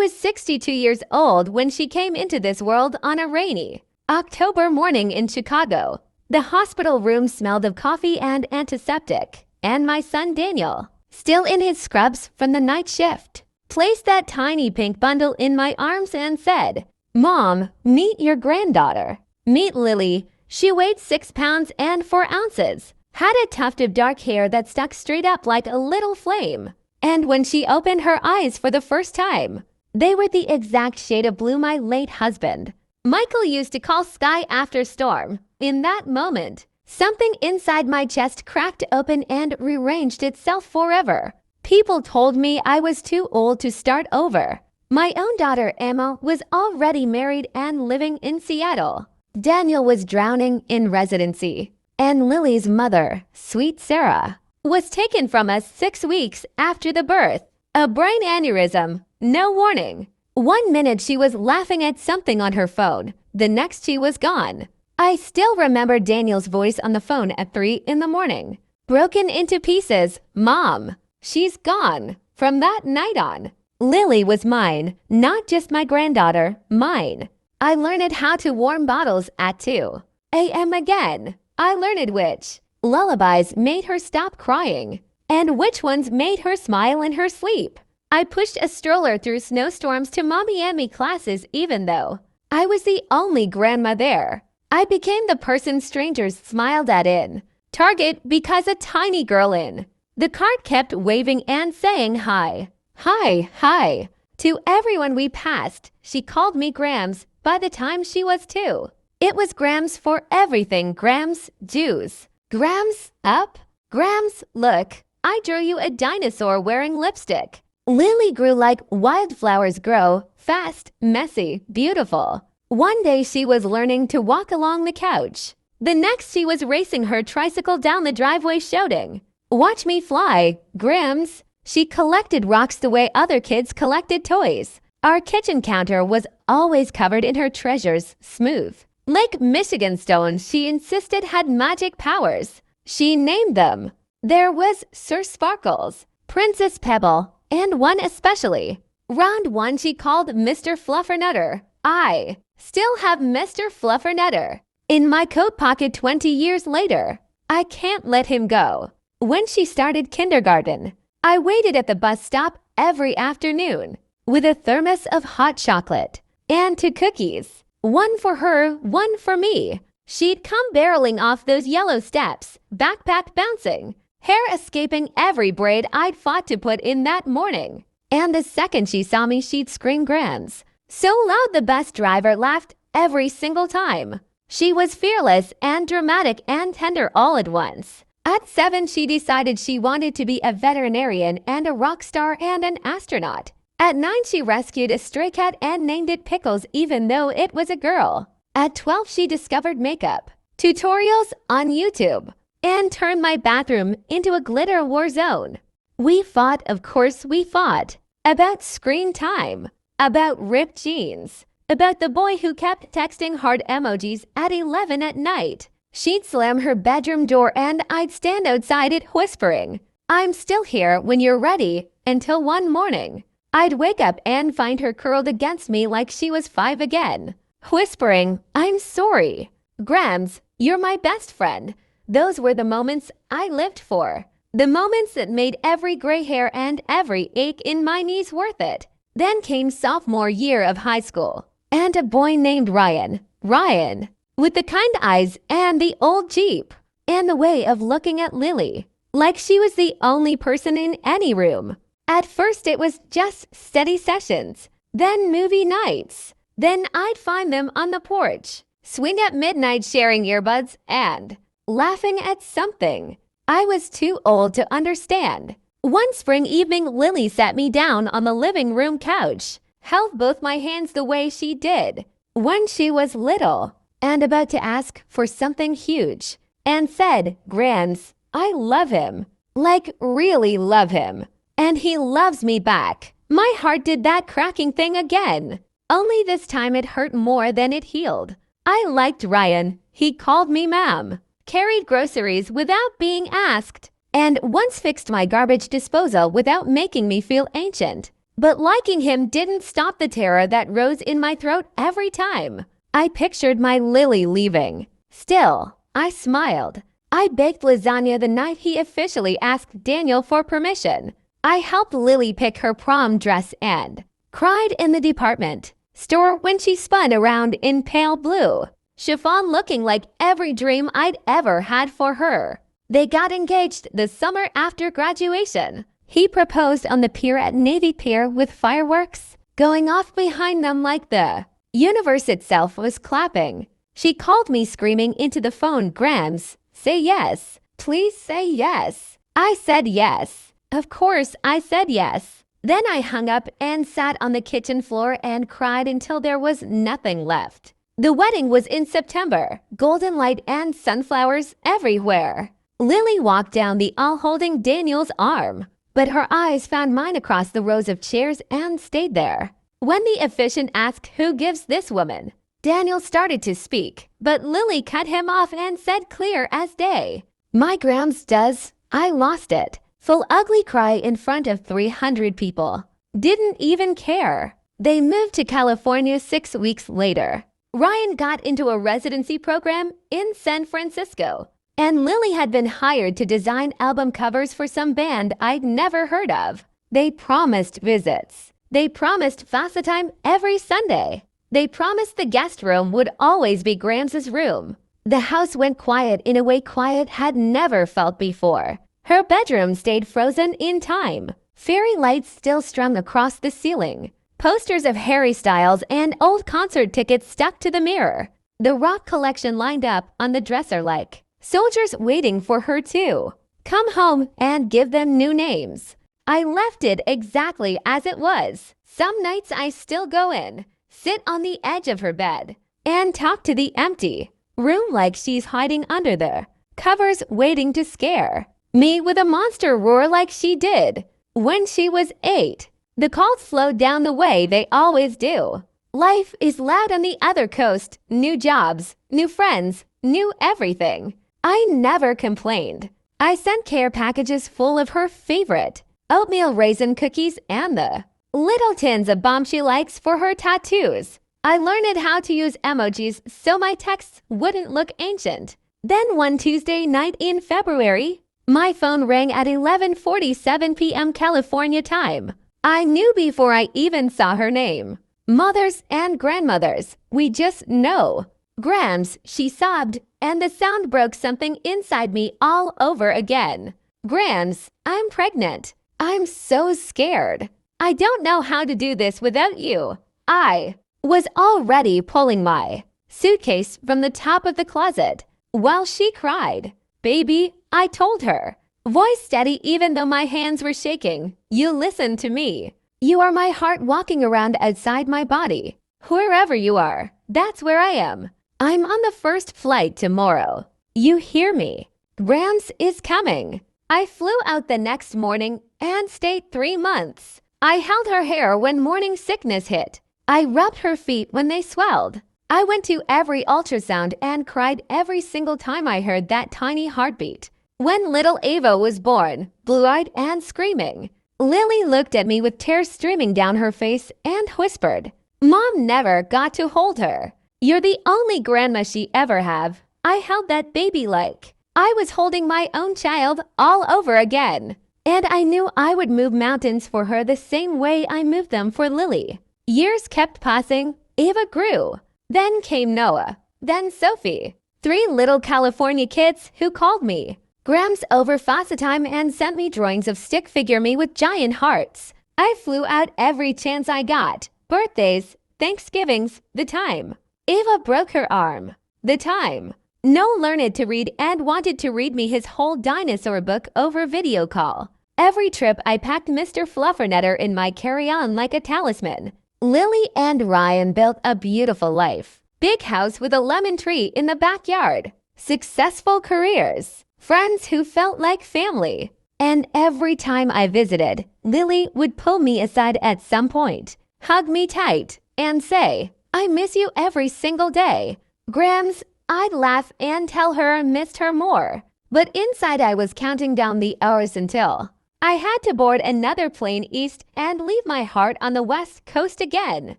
was 62 years old when she came into this world on a rainy October morning in Chicago. The hospital room smelled of coffee and antiseptic, and my son Daniel, still in his scrubs from the night shift, placed that tiny pink bundle in my arms and said, "Mom, meet your granddaughter. Meet Lily. She weighed 6 pounds and 4 ounces, had a tuft of dark hair that stuck straight up like a little flame. And when she opened her eyes for the first time, they were the exact shade of blue my late husband, Michael, used to call sky after storm. In that moment, something inside my chest cracked open and rearranged itself forever. People told me I was too old to start over. My own daughter, Emma, was already married and living in Seattle. Daniel was drowning in residency. And Lily's mother, sweet Sarah, was taken from us 6 weeks after the birth. A brain aneurysm, no warning. 1 minute she was laughing at something on her phone. The next she was gone. I still remember Daniel's voice on the phone at 3 in the morning. Broken into pieces. "Mom, she's gone." From that night on, Lily was mine, not just my granddaughter, mine. I learned how to warm bottles at 2 a.m. again. I learned which lullabies made her stop crying and which ones made her smile in her sleep. I pushed a stroller through snowstorms to mommy and me classes even though I was the only grandma there. I became the person strangers smiled at in Target because a tiny girl in the cart kept waving and saying hi, hi, hi. To everyone we passed, she called me Grams by the time she was 2. It was Grams for everything. Grams, Jews. Grams, up. Grams, look. I drew you a dinosaur wearing lipstick. Lily grew like wildflowers grow, fast, messy, beautiful. One day she was learning to walk along the couch. The next she was racing her tricycle down the driveway shouting, "Watch me fly, Grams." She collected rocks the way other kids collected toys. Our kitchen counter was always covered in her treasures, smooth. Lake Michigan stones she insisted had magic powers. She named them. There was Sir Sparkles, Princess Pebble, and one especially. Round one she called Mr. Fluffernutter. I still have Mr. Fluffernutter in my coat pocket 20 years later. I can't let him go. When she started kindergarten, I waited at the bus stop every afternoon with a thermos of hot chocolate and 2 cookies. One for her, one for me. She'd come barreling off those yellow steps, backpack bouncing, hair escaping every braid I'd fought to put in that morning. And the second she saw me, she'd scream Grams. So loud the bus driver laughed every single time. She was fearless and dramatic and tender all at once. At 7, she decided she wanted to be a veterinarian and a rock star and an astronaut. At 9, she rescued a stray cat and named it Pickles even though it was a girl. At 12, she discovered makeup, tutorials on YouTube, and turned my bathroom into a glitter war zone. We fought, of course we fought, about screen time, about ripped jeans, about the boy who kept texting heart emojis at 11 at night. She'd slam her bedroom door and I'd stand outside it whispering, "I'm still here when you're ready," until one morning I'd wake up and find her curled against me like she was 5 again, whispering, "I'm sorry. Grams, you're my best friend." Those were the moments I lived for. The moments that made every gray hair and every ache in my knees worth it. Then came sophomore year of high school, and a boy named Ryan. Ryan, with the kind eyes and the old Jeep, and the way of looking at Lily, like she was the only person in any room. At first it was just steady sessions, then movie nights. Then I'd find them on the porch, swing at midnight sharing earbuds and laughing at something I was too old to understand. One spring evening, Lily sat me down on the living room couch, held both my hands the way she did when she was little and about to ask for something huge, and said, "Grams, I love him, like really love him. And he loves me back." My heart did that cracking thing again. Only this time it hurt more than it healed. I liked Ryan. He called me ma'am, carried groceries without being asked, and once fixed my garbage disposal without making me feel ancient. But liking him didn't stop the terror that rose in my throat every time I pictured my Lily leaving. Still, I smiled. I baked lasagna the night he officially asked Daniel for permission. I helped Lily pick her prom dress and cried in the department store when she spun around in pale blue chiffon, looking like every dream I'd ever had for her. They got engaged the summer after graduation. He proposed on the pier at Navy Pier with fireworks going off behind them like the universe itself was clapping. She called me screaming into the phone, "Grams, say yes. Please say yes." I said yes. Of course, I said yes. Then I hung up and sat on the kitchen floor and cried until there was nothing left. The wedding was in September, golden light and sunflowers everywhere. Lily walked down the aisle holding Daniel's arm, but her eyes found mine across the rows of chairs and stayed there. When the officiant asked who gives this woman, Daniel started to speak, but Lily cut him off and said clear as day, "My Grams does." I lost it. Full ugly cry in front of 300 people. Didn't even care. They moved to California 6 weeks later. Ryan got into a residency program in San Francisco, and Lily had been hired to design album covers for some band I'd never heard of. They promised visits. They promised FASA time every Sunday. They promised the guest room would always be Grams's room. The house went quiet in a way quiet had never felt before. Her bedroom stayed frozen in time. Fairy lights still strung across the ceiling. Posters of Harry Styles and old concert tickets stuck to the mirror. The rock collection lined up on the dresser like soldiers waiting for her to come home and give them new names. I left it exactly as it was. Some nights I still go in, sit on the edge of her bed, and talk to the empty room like she's hiding under the covers waiting to scare me with a monster roar like she did when she was 8. The calls flowed down the way they always do. Life is loud on the other coast. New jobs, new friends, new everything. I never complained. I sent care packages full of her favorite oatmeal raisin cookies and the little tins of balm she likes for her tattoos. I learned how to use emojis so my texts wouldn't look ancient. Then one Tuesday night in February, my phone rang at 11:47 p.m. California time. I knew before I even saw her name. Mothers and grandmothers, we just know. Grams, she sobbed, and the sound broke something inside me all over again. Grams, I'm pregnant. I'm so scared. I don't know how to do this without you. I was already pulling my suitcase from the top of the closet while she cried. "Baby," I told her, voice steady even though my hands were shaking. "You listen to me. You are my heart walking around outside my body. Wherever you are, that's where I am. I'm on the first flight tomorrow. You hear me? Grams is coming." I flew out the next morning and stayed 3 months. I held her hair when morning sickness hit. I rubbed her feet when they swelled. I went to every ultrasound and cried every single time I heard that tiny heartbeat. When little Ava was born, blue-eyed and screaming, Lily looked at me with tears streaming down her face and whispered, "Mom never got to hold her. You're the only grandma she ever have." I held that baby like I was holding my own child all over again. And I knew I would move mountains for her the same way I moved them for Lily. Years kept passing. Ava grew. Then came Noah. Then Sophie. 3 little California kids who called me Grams over FASA time and sent me drawings of stick figure me with giant hearts. I flew out every chance I got. Birthdays, Thanksgivings, the time. Ava broke her arm. The time. Noah learned to read and wanted to read me his whole dinosaur book over video call. Every trip I packed Mr. Fluffernutter in my carry-on like a talisman. Lily and Ryan built a beautiful life. Big house with a lemon tree in the backyard. Successful careers. Friends who felt like family. And every time I visited, Lily would pull me aside at some point, hug me tight, and say, "I miss you every single day." Grams, I'd laugh and tell her I missed her more. But inside I was counting down the hours until I had to board another plane east and leave my heart on the west coast again.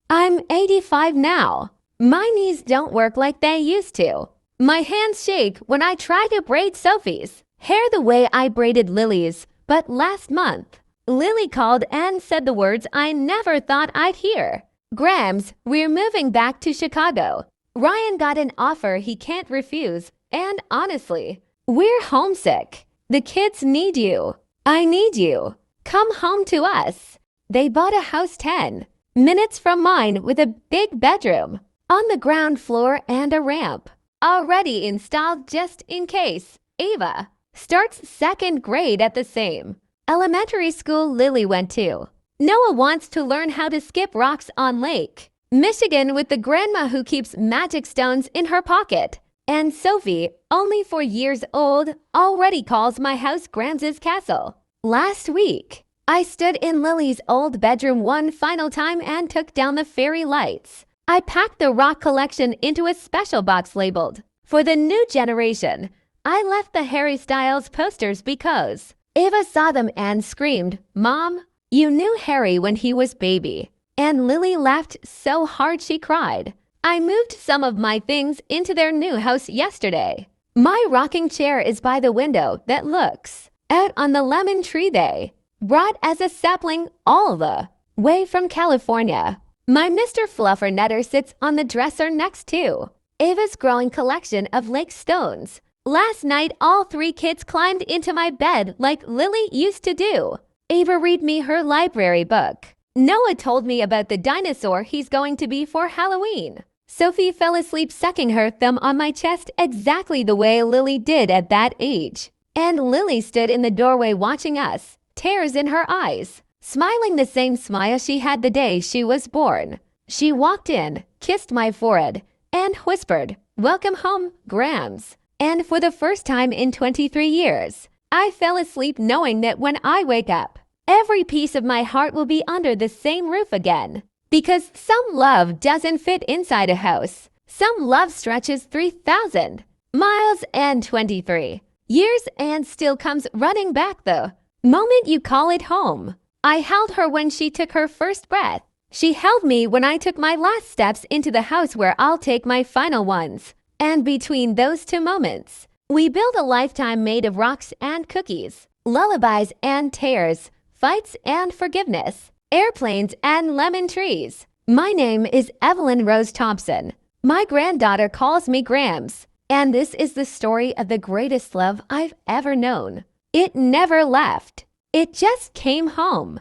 I'm 85 now. My knees don't work like they used to. My hands shake when I try to braid Sophie's hair the way I braided Lily's. But last month, Lily called and said the words I never thought I'd hear. Grams, we're moving back to Chicago. Ryan got an offer he can't refuse, and honestly, we're homesick. The kids need you. I need you. Come home to us. They bought a house 10 minutes from mine with a big bedroom on the ground floor and a ramp already installed just in case. Ava starts second grade at the same elementary school Lily went to. Noah wants to learn how to skip rocks on Lake Michigan with the grandma who keeps magic stones in her pocket. And Sophie, only 4 years old, already calls my house Grams's castle. Last week, I stood in Lily's old bedroom one final time and took down the fairy lights. I packed the rock collection into a special box labeled, "For the new generation." I left the Harry Styles posters because Ava saw them and screamed, "Mom, you knew Harry when he was baby." And Lily laughed so hard she cried. I moved some of my things into their new house yesterday. My rocking chair is by the window that looks out on the lemon tree they brought as a sapling all the way from California. My Mr. Fluffernutter sits on the dresser next to Ava's growing collection of lake stones. Last night, all 3 kids climbed into my bed like Lily used to do. Ava read me her library book. Noah told me about the dinosaur he's going to be for Halloween. Sophie fell asleep sucking her thumb on my chest exactly the way Lily did at that age. And Lily stood in the doorway watching us, tears in her eyes, smiling the same smile she had the day she was born. She walked in, kissed my forehead, and whispered, "Welcome home, Grams." And for the first time in 23 years, I fell asleep knowing that when I wake up, every piece of my heart will be under the same roof again. Because some love doesn't fit inside a house. Some love stretches 3,000 miles and 23 years and still comes running back the moment you call it home. I held her when she took her first breath. She held me when I took my last steps into the house where I'll take my final ones. And between those 2 moments, we build a lifetime made of rocks and cookies, lullabies and tears, fights and forgiveness, airplanes and lemon trees. My name is Evelyn Rose Thompson. My granddaughter calls me Grams. And this is the story of the greatest love I've ever known. It never left. It just came home.